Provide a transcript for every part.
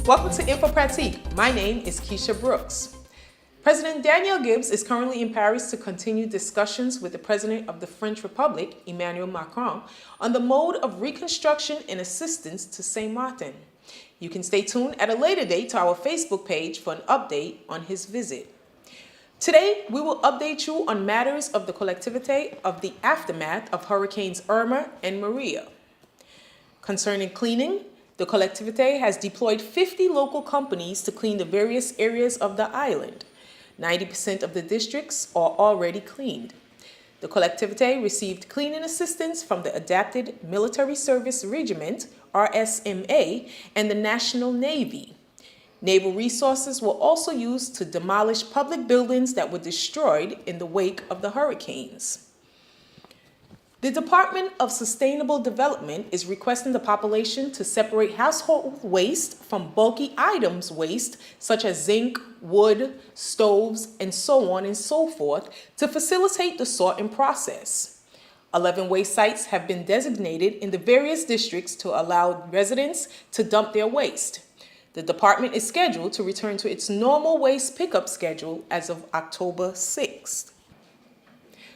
Welcome to Info Pratique. My name is Keisha Brooks. President Daniel Gibbs is currently in Paris to continue discussions with the President of the French Republic, Emmanuel Macron, on the mode of reconstruction and assistance to Saint Martin. You can stay tuned at a later date to our Facebook page for an update on his visit. Today, we will update you on matters of the collectivité of the aftermath of Hurricanes Irma and Maria. Concerning cleaning, the collectivité has deployed 50 local companies to clean the various areas of the island. 90% of the districts are already cleaned. The collectivité received cleaning assistance from the Adapted Military Service Regiment, RSMA, and the National Navy. Naval resources were also used to demolish public buildings that were destroyed in the wake of the hurricanes. The Department of Sustainable Development is requesting the population to separate household waste from bulky items waste, such as zinc, wood, stoves, and so on and so forth, to facilitate the sorting process. 11 waste sites have been designated in the various districts to allow residents to dump their waste. The department is scheduled to return to its normal waste pickup schedule as of October 6th.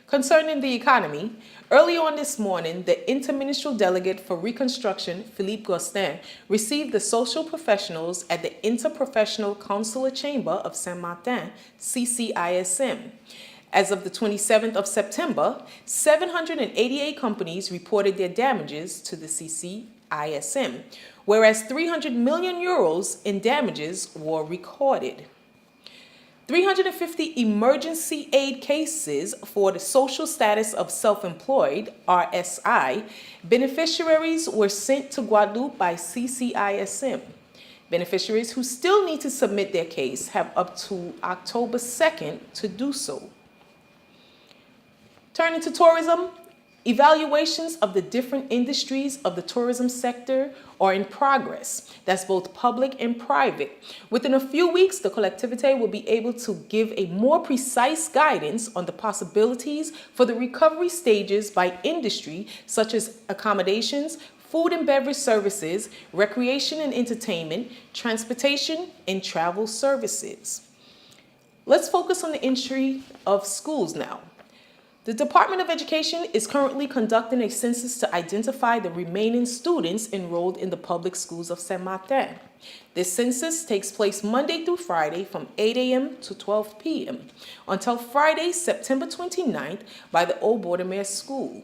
Concerning the economy, early on this morning, the Interministerial Delegate for Reconstruction, Philippe Gostin, received the social professionals at the Interprofessional Consular Chamber of Saint Martin, CCISM. As of the 27th of September, 788 companies reported their damages to the CCISM, whereas 300 million euros in damages were recorded. 350 emergency aid cases for the social status of self-employed, RSI, beneficiaries were sent to Guadeloupe by CCISM. Beneficiaries who still need to submit their case have up to October 2nd to do so. Turning to tourism, evaluations of the different industries of the tourism sector are in progress. That's both public and private. Within a few weeks, the collectivité will be able to give a more precise guidance on the possibilities for the recovery stages by industry, such as accommodations, food and beverage services, recreation and entertainment, transportation, and travel services. Let's focus on the entry of schools now. The Department of Education is currently conducting a census to identify the remaining students enrolled in the public schools of Saint Martin. This census takes place Monday through Friday from 8 a.m. to 12 p.m. until Friday, September 29th by the Old Bordermere School.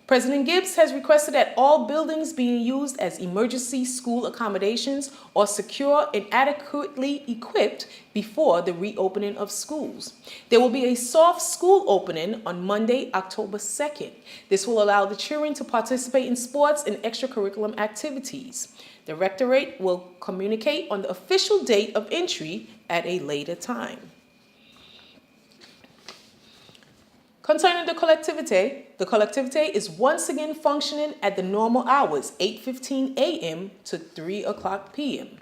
President Gibbs has requested that all buildings being used as emergency school accommodations are secure and adequately equipped before the reopening of schools. There will be a soft school opening on Monday, October 2nd. This will allow the children to participate in sports and extracurricular activities. The Rectorate will communicate on the official date of entry at a later time. Concerning the collectivité is once again functioning at the normal hours, 8:15 a.m. to 3 o'clock p.m.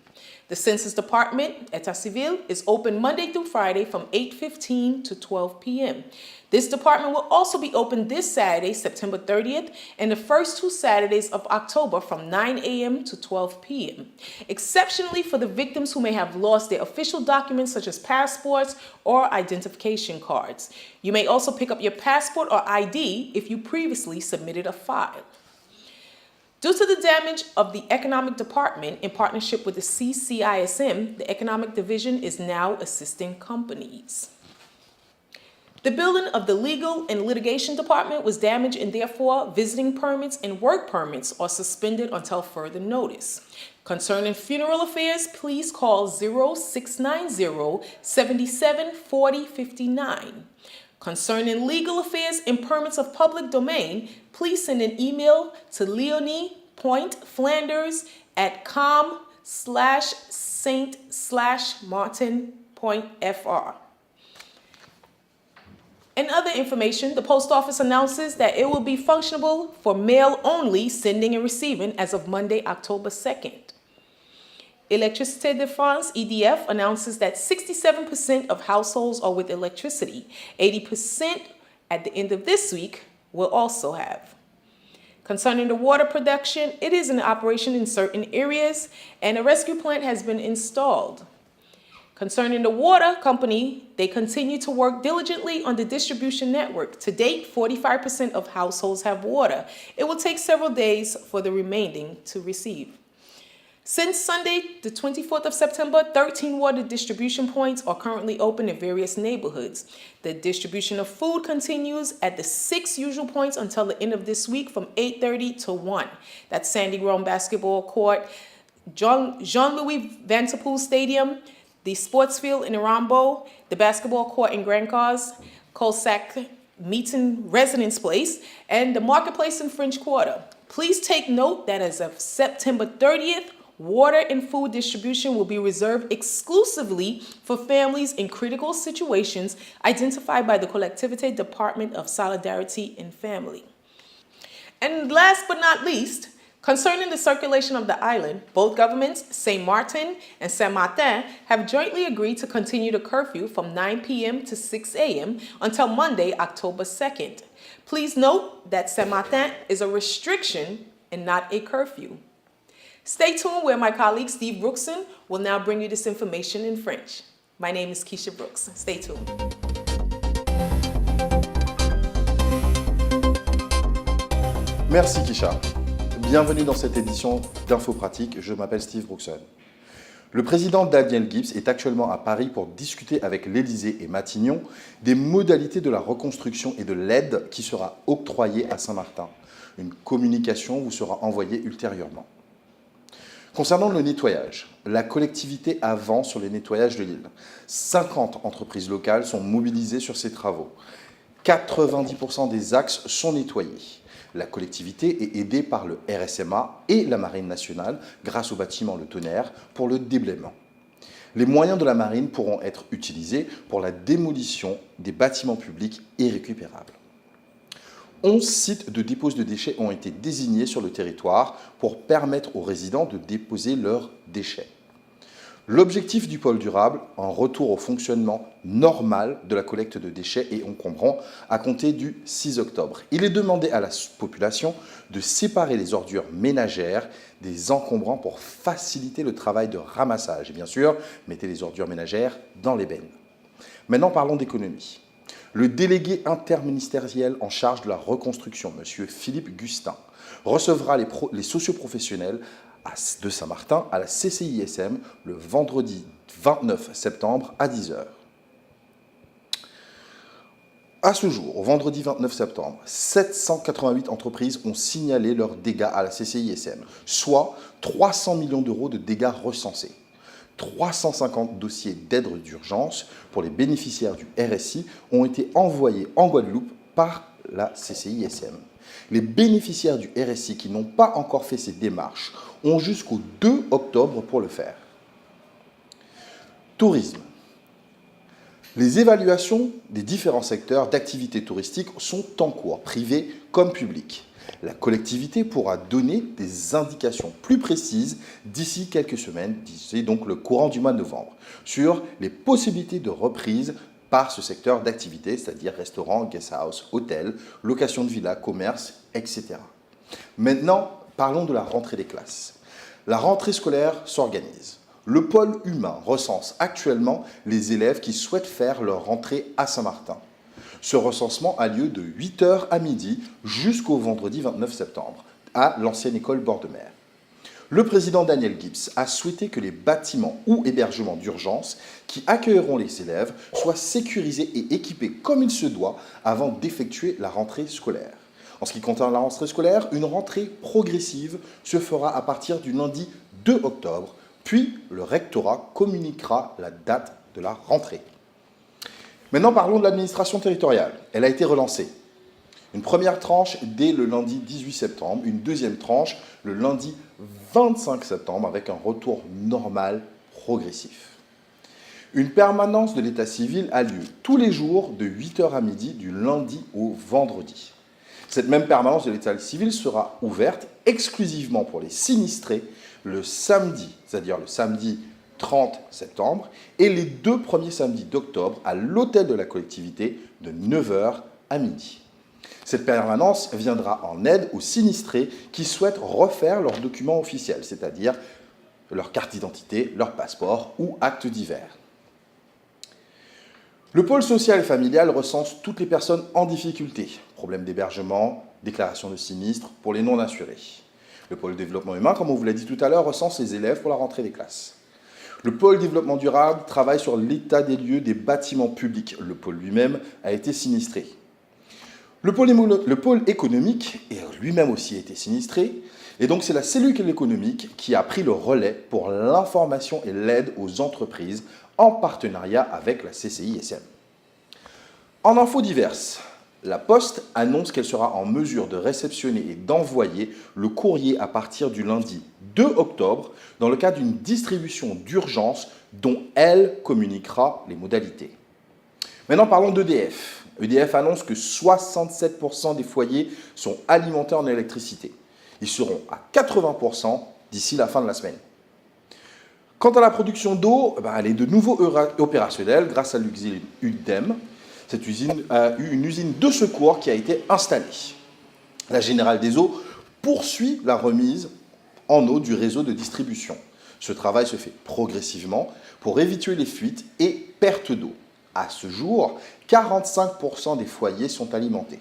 The Census Department, État Civil, is open Monday through Friday from 8:15 to 12 p.m. This department will also be open this Saturday, September 30th, and the first 2 Saturdays of October from 9 a.m. to 12 p.m. Exceptionally for the victims who may have lost their official documents such as passports or identification cards. You may also pick up your passport or ID if you previously submitted a file. Due to the damage of the Economic Department in partnership with the CCISM, the Economic Division is now assisting companies. The building of the Legal and Litigation Department was damaged, and therefore visiting permits and work permits are suspended until further notice. Concerning funeral affairs, please call 0690 77 40 59. Concerning legal affairs and permits of public domain, please send an email to leonie.flanders@com/saint/martin.fr. In other information, the post office announces that it will be functionable for mail only sending and receiving as of Monday, October 2nd. Électricité de France, EDF, announces that 67% of households are with electricity. 80% at the end of this week will also have. Concerning the water production, it is in operation in certain areas and a rescue plant has been installed. Concerning the water company, they continue to work diligently on the distribution network. To date, 45% of households have water. It will take several days for the remaining to receive. Since Sunday, the 24th of September, 13 water distribution points are currently open in various neighborhoods. The distribution of food continues at the 6 usual points until the end of this week from 8:30 to 1. That's Sandy Grown Basketball Court, Jean-Louis Vanterpool Stadium, the sports field in Arambo, the basketball court in Grand Cause, Colsac Meeting Residence Place, and the Marketplace in French Quarter. Please take note that as of September 30th, water and food distribution will be reserved exclusively for families in critical situations identified by the Collectivité Department of Solidarity and Family. And last but not least, concerning the circulation of the island, both governments, Saint Martin and Saint Martin, have jointly agreed to continue the curfew from 9 p.m. to 6 a.m. until Monday, October 2nd. Please note that Saint Martin is a restriction and not a curfew. Stay tuned where my colleague Steve Brookson will now bring you this information in French. My name is Keisha Brooks. Stay tuned. Merci Keisha. Bienvenue dans cette édition d'Info Pratique. Je m'appelle Steve Brookson. Le président Daniel Gibbs est actuellement à Paris pour discuter avec l'Élysée et Matignon des modalités de la reconstruction et de l'aide qui sera octroyée à Saint-Martin. Une communication vous sera envoyée ultérieurement. Concernant le nettoyage, la collectivité avance sur les nettoyages de l'île. 50 entreprises locales sont mobilisées sur ces travaux. 90% des axes sont nettoyés. La collectivité est aidée par le RSMA et la Marine nationale grâce au bâtiment Le Tonnerre pour le déblaiement. Les moyens de la Marine pourront être utilisés pour la démolition des bâtiments publics irrécupérables. 11 sites de dépôt de déchets ont été désignés sur le territoire pour permettre aux résidents de déposer leurs déchets. L'objectif du pôle durable, un retour au fonctionnement normal de la collecte de déchets et encombrants à compter du 6 octobre. Il est demandé à la population de séparer les ordures ménagères des encombrants pour faciliter le travail de ramassage. Et bien sûr, mettez les ordures ménagères dans les bennes. Maintenant, parlons d'économie. Le délégué interministériel en charge de la reconstruction, M. Philippe Gustin, recevra les socioprofessionnels de Saint-Martin à la CCISM le vendredi 29 septembre à 10h. À ce jour, au vendredi 29 septembre, 788 entreprises ont signalé leurs dégâts à la CCISM, soit 300 millions d'euros de dégâts recensés. 350 dossiers d'aide d'urgence pour les bénéficiaires du RSI ont été envoyés en Guadeloupe par la CCISM. Les bénéficiaires du RSI qui n'ont pas encore fait ces démarches ont jusqu'au 2 octobre pour le faire. Tourisme. Les évaluations des différents secteurs d'activité touristique sont en cours, privés comme publics. La collectivité pourra donner des indications plus précises d'ici quelques semaines, d'ici donc le courant du mois de novembre, sur les possibilités de reprise par ce secteur d'activité, c'est-à-dire restaurants, guest house, hôtels, location de villas, commerce, etc. Maintenant, parlons de la rentrée des classes. La rentrée scolaire s'organise. Le pôle humain recense actuellement les élèves qui souhaitent faire leur rentrée à Saint-Martin. Ce recensement a lieu de 8h à midi jusqu'au vendredi 29 septembre à l'ancienne école bord de mer. Le président Daniel Gibbs a souhaité que les bâtiments ou hébergements d'urgence qui accueilleront les élèves soient sécurisés et équipés comme il se doit avant d'effectuer la rentrée scolaire. En ce qui concerne la rentrée scolaire, une rentrée progressive se fera à partir du lundi 2 octobre, puis le rectorat communiquera la date de la rentrée. Maintenant, parlons de l'administration territoriale. Elle a été relancée. Une première tranche dès le lundi 18 septembre, une deuxième tranche le lundi 25 septembre avec un retour normal progressif. Une permanence de l'état civil a lieu tous les jours de 8h à midi du lundi au vendredi. Cette même permanence de l'état civil sera ouverte exclusivement pour les sinistrés le samedi, c'est-à-dire le samedi 30 septembre, et les 2 premiers samedis d'octobre à l'hôtel de la collectivité de 9h à midi. Cette permanence viendra en aide aux sinistrés qui souhaitent refaire leurs documents officiels, c'est-à-dire leur carte d'identité, leur passeport ou actes divers. Le pôle social et familial recense toutes les personnes en difficulté, problèmes d'hébergement, déclaration de sinistre pour les non-assurés. Le pôle développement humain, comme on vous l'a dit tout à l'heure, recense les élèves pour la rentrée des classes. Le pôle développement durable travaille sur l'état des lieux des bâtiments publics. Le pôle lui-même a été sinistré. Le pôle économique lui-même aussi a été sinistré. Et donc, c'est la cellule économique qui a pris le relais pour l'information et l'aide aux entreprises en partenariat avec la CCISM. En infos diverses, la Poste annonce qu'elle sera en mesure de réceptionner et d'envoyer le courrier à partir du lundi 2 octobre dans le cadre d'une distribution d'urgence dont elle communiquera les modalités. Maintenant, parlons d'EDF. EDF annonce que 67% des foyers sont alimentés en électricité. Ils seront à 80% d'ici la fin de la semaine. Quant à la production d'eau, elle est de nouveau opérationnelle grâce à l'usine UDEM. Cette usine a eu une usine de secours qui a été installée. La Générale des Eaux poursuit la remise en eau du réseau de distribution. Ce travail se fait progressivement pour éviter les fuites et pertes d'eau. À ce jour, 45% des foyers sont alimentés.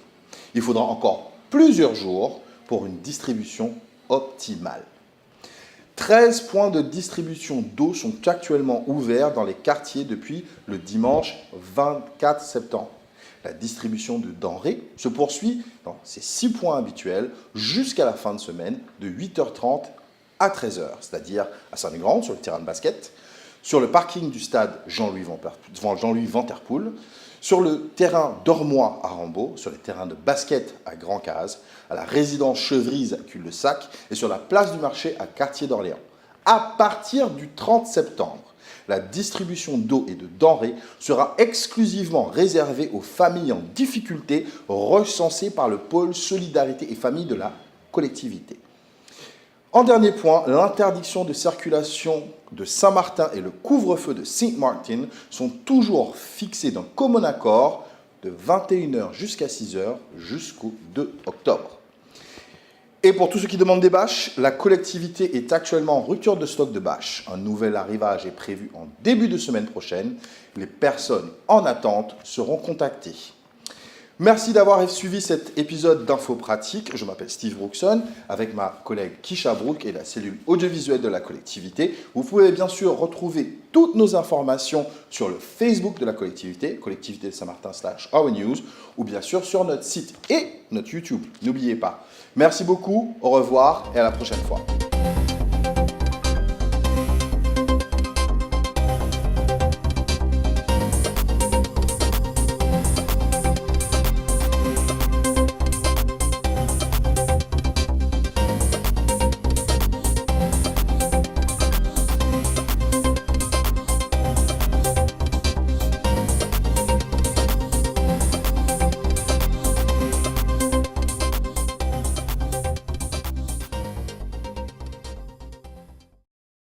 Il faudra encore plusieurs jours pour une distribution optimale. 13 points de distribution d'eau sont actuellement ouverts dans les quartiers depuis le dimanche 24 septembre. La distribution de denrées se poursuit dans ces 6 points habituels jusqu'à la fin de semaine de 8h30 à 13h, c'est-à-dire à Saint-Légrand sur le terrain de basket, sur le parking du stade Jean-Louis Van Der Poel, sur le terrain d'Ormois à Rambaud, sur les terrains de basket à Grand Case, à la résidence Chevrise à Cul-de-Sac et sur la place du marché à Quartier d'Orléans. À partir du 30 septembre, la distribution d'eau et de denrées sera exclusivement réservée aux familles en difficulté recensées par le pôle Solidarité et Famille de la collectivité. En dernier point, l'interdiction de circulation de Saint-Martin et le couvre-feu de Saint-Martin sont toujours fixés d'un commun accord de 21h jusqu'à 6h jusqu'au 2 octobre. Et pour tous ceux qui demandent des bâches, la collectivité est actuellement en rupture de stock de bâches. Un nouvel arrivage est prévu en début de semaine prochaine. Les personnes en attente seront contactées. Merci d'avoir suivi cet épisode d'Info Pratique. Je m'appelle Steve Brookson avec ma collègue Keisha Brook et la cellule audiovisuelle de la collectivité. Vous pouvez bien sûr retrouver toutes nos informations sur le Facebook de la collectivité, collectivité de Saint-Martin /Our News, ou bien sûr sur notre site et notre YouTube. N'oubliez pas. Merci beaucoup, au revoir et à la prochaine fois.